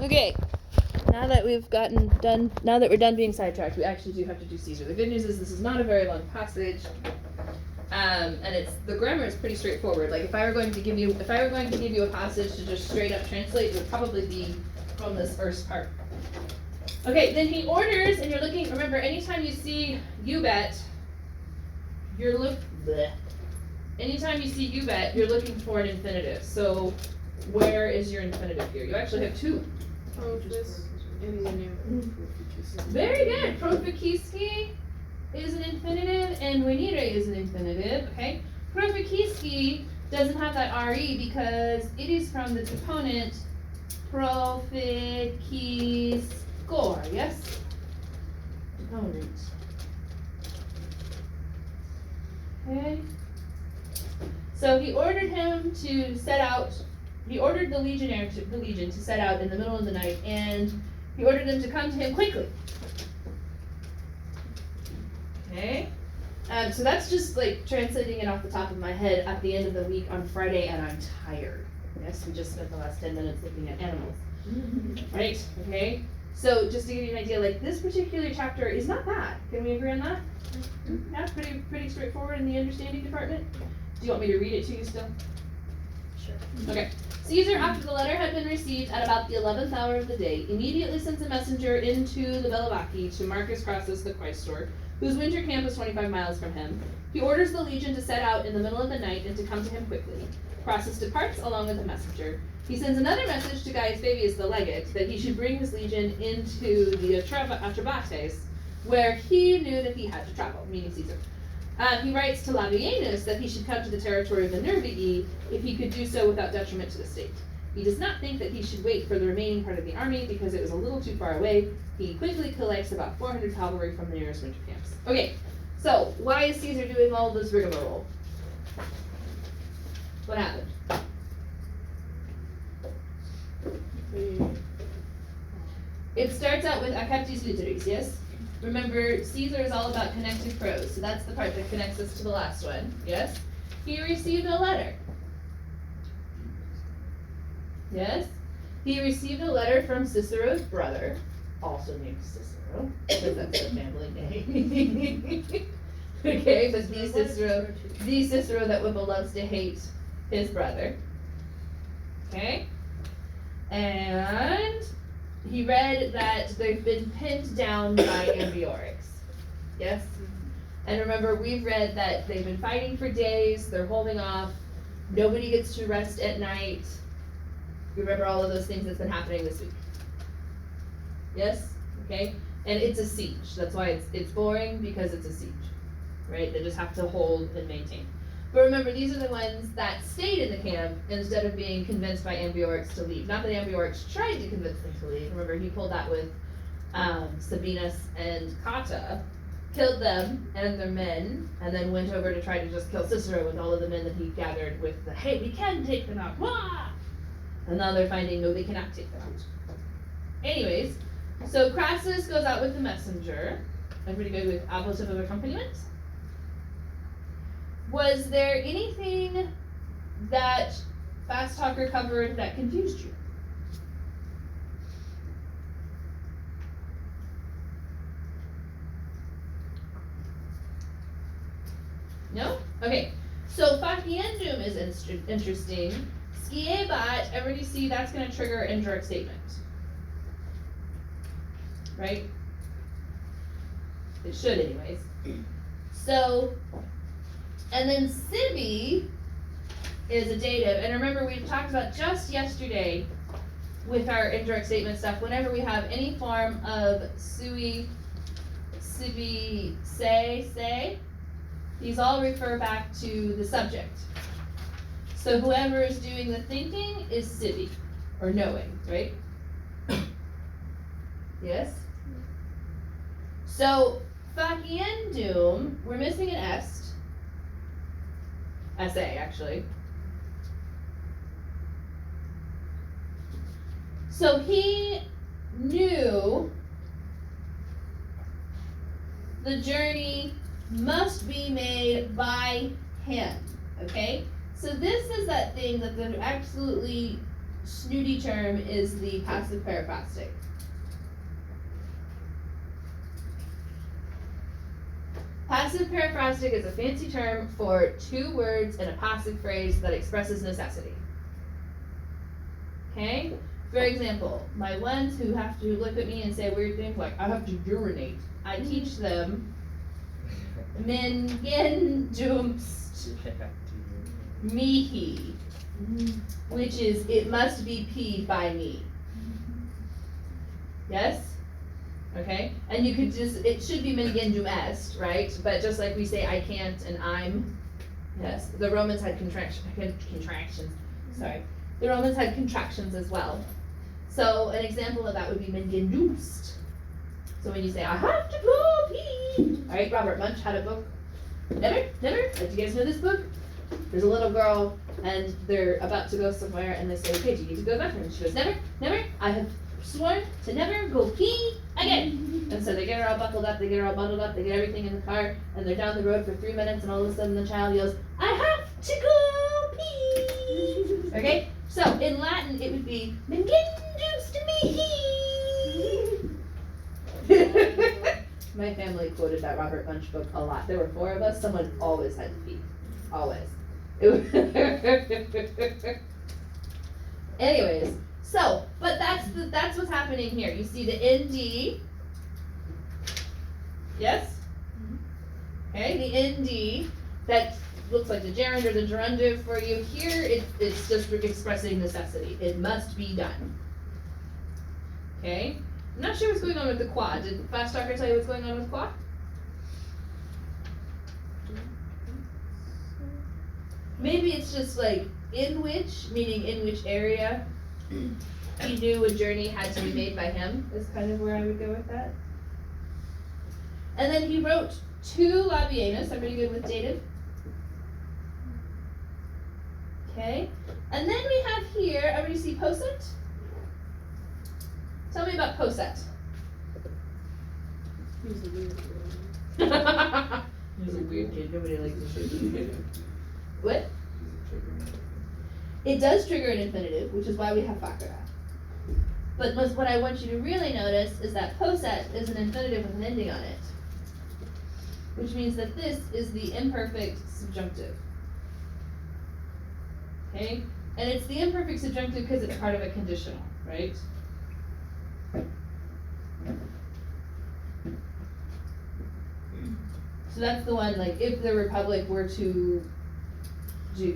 Okay, now that we're done being sidetracked, we actually do have to do Caesar. The good news is this is not a very long passage, and the grammar is pretty straightforward. Like if I were going to give you a passage to just straight up translate, it would probably be from this first part. Okay, then he orders, and you're looking. Remember, anytime you see "you bet," anytime you see "you bet," you're looking for an infinitive. So, where is your infinitive here? You actually have two. Very good. Profikiski is an infinitive, and venire is an infinitive. Okay. Profikiski doesn't have that re because it is from the deponent profikiskor. Yes. Deponent. Okay. So he ordered him to set out. He ordered the legion to set out in the middle of the night, and he ordered them to come to him quickly. Okay. So that's just like translating it off the top of my head at the end of the week on Friday, and I'm tired. Yes, we just spent the last 10 minutes looking at animals. Right? Okay. So just to give you an idea, like this particular chapter is not bad. Can we agree on that? Yeah, pretty straightforward in the understanding department. Do you want me to read it to you still? Sure. Okay. Caesar, after the letter had been received at about the 11th hour of the day, immediately sends a messenger into the Bellovaci to Marcus Crassus the quaestor, whose winter camp was 25 miles from him. He orders the legion to set out in the middle of the night and to come to him quickly. Crassus departs along with the messenger. He sends another message to Gaius Fabius the legate that he should bring his legion into the Atrebates, where he knew that he had to travel, meaning Caesar. He writes to Labienus that he should come to the territory of the Nervii if he could do so without detriment to the state. He does not think that he should wait for the remaining part of the army because it was a little too far away. He quickly collects about 400 cavalry from the nearest winter camps. Okay, so why is Caesar doing all this rigmarole? What happened? It starts out with Acaptis Literis, yes? Remember, Caesar is all about connected prose, so that's the part that connects us to the last one, yes? He received a letter. Yes? He received a letter from Cicero's brother, also named Cicero, because that's the family name. Okay, but the Cicero that Whipple loves to hate his brother. Okay? And he read that they've been pinned down by Ambiorix. Yes? And remember, we've read that they've been fighting for days, they're holding off, nobody gets to rest at night. Remember all of those things that's been happening this week. Yes? Okay? And it's a siege. That's why it's boring, because it's a siege. Right? They just have to hold and maintain. But remember, these are the ones that stayed in the camp instead of being convinced by Ambiorix to leave. Not that Ambiorix tried to convince them to leave. Remember, he pulled that with Sabinus and Cotta, killed them and their men, and then went over to try to just kill Cicero with all of the men that he gathered with the, hey, we can take them out. Wah! And now they're finding, no, they cannot take them out. Anyways, so Crassus goes out with the messenger. Everybody good with ablative of accompaniment? Was there anything that Fast Talker covered that confused you? No? Okay. So faciendum is interesting. Sciebat, everybody see that's going to trigger indirect statement. Right? It should anyways. So, and then Sibi is a dative. And remember, we talked about just yesterday with our indirect statement stuff, whenever we have any form of sui, sibi, say, these all refer back to the subject. So whoever is doing the thinking is sibi, or knowing, right? Yes? So, faciendum, we're missing an est. SA, actually. So he knew the journey must be made by him, okay? So this is that thing that they're absolutely snooty term is the passive periphrastic. Passive periphrastic is a fancy term for two words in a passive phrase that expresses necessity. Okay? For example, my ones who have to look at me and say weird things like, I have to urinate, I teach them min gen dumst mihi, which is it must be peed by me. Yes? Okay? And you could just, it should be min gen dum est, right? But just like we say I can't and I'm, yes, the Romans had contractions, sorry. The Romans had contractions as well. So an example of that would be min gen dumst. So when you say, I have to go pee. Alright, Robert Munch had a book. Never? Like, do you guys know this book? There's a little girl and they're about to go somewhere and they say, okay, do you need to go to the bathroom? And she goes, never, I have sworn to never go pee again. And so they get her all buckled up, they get her all bundled up, they get everything in the car, and they're down the road for 3 minutes and all of a sudden the child yells, I have to go pee. Okay? So in Latin it would be, min gen dumst mihi. My family quoted that Robert Munch book a lot. There were 4 of us. Someone always had to pee. Always. Anyways, so, but that's what's happening here. You see the ND. Yes? Okay, the ND that looks like the gerund or the gerundive for you. Here, it's just expressing necessity. It must be done. Okay? I'm not sure what's going on with the qua. Did Fast Talker tell you what's going on with qua? Maybe it's just like in which, meaning in which area he knew a journey had to be made by him, is kind of where I would go with that. And then he wrote 2 Labienus. Everybody good with dative? Okay. And then we have here, everybody see posset? Tell me about posset. He's a weird He's a weird kid. Nobody likes a weird kid. What? It does trigger an infinitive, which is why we have fakara. But what I want you to really notice is that posset is an infinitive with an ending on it, which means that this is the imperfect subjunctive. Okay? And it's the imperfect subjunctive because it's part of a conditional, right? So that's the one, like, if the Republic were to do,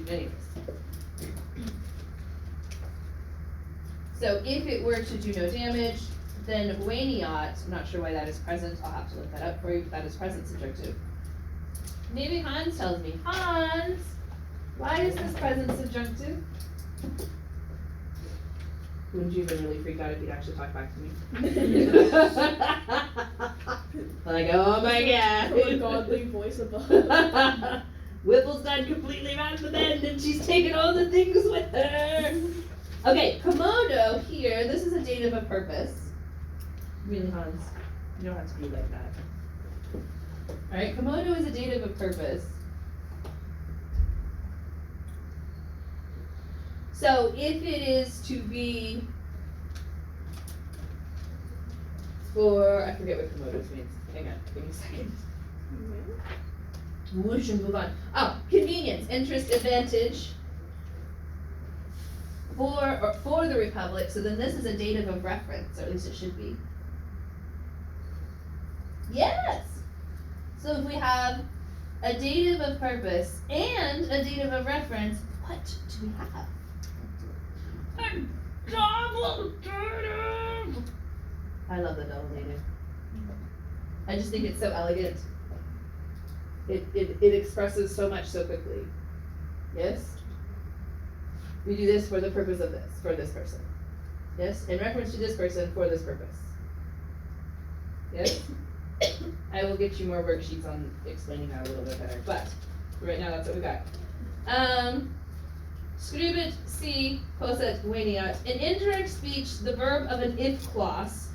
anyways. So if it were to do no damage, then Waniot, I'm not sure why that is present, I'll have to look that up for you, but that is present subjunctive. Maybe Hans tells me, Hans, why is this present subjunctive? Wouldn't you have been really freaked out if you'd actually talked back to me? Like, oh my god. A godly voice above. Whipple's done completely round the bend and she's taken all the things with her. Okay, Komodo here, this is a dative of purpose. Really, Hans, you don't have to be like that. Alright, Komodo is a dative of purpose. So if it is to be for, I forget what Komodo means. Hang on, give me a second. Whoosh and move on. Oh, convenience, interest, advantage for the Republic. So then this is a dative of reference, or at least it should be. Yes. So if we have a dative of purpose and a dative of reference, what do we have? A double dative. I love the double dative. I just think it's so elegant. It expresses so much so quickly. Yes? We do this for the purpose of this, for this person. Yes? In reference to this person, for this purpose. Yes? I will get you more worksheets on explaining that a little bit better, but for right now that's what we got. Scribit si posset veniat. In indirect speech, the verb of an if clause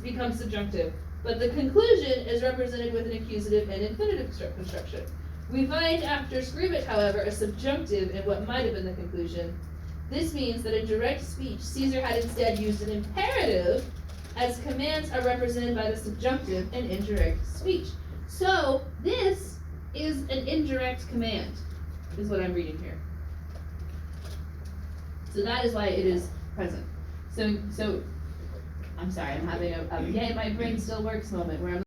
becomes subjunctive, but the conclusion is represented with an accusative and infinitive construction. We find after scribit, however, a subjunctive in what might have been the conclusion, This means that in direct speech, Caesar had instead used an imperative, as commands are represented by the subjunctive in indirect speech. So this is an indirect command, is what I'm reading here. So that is why it is present. So I'm sorry, I'm having a yay, my brain still works moment where I'm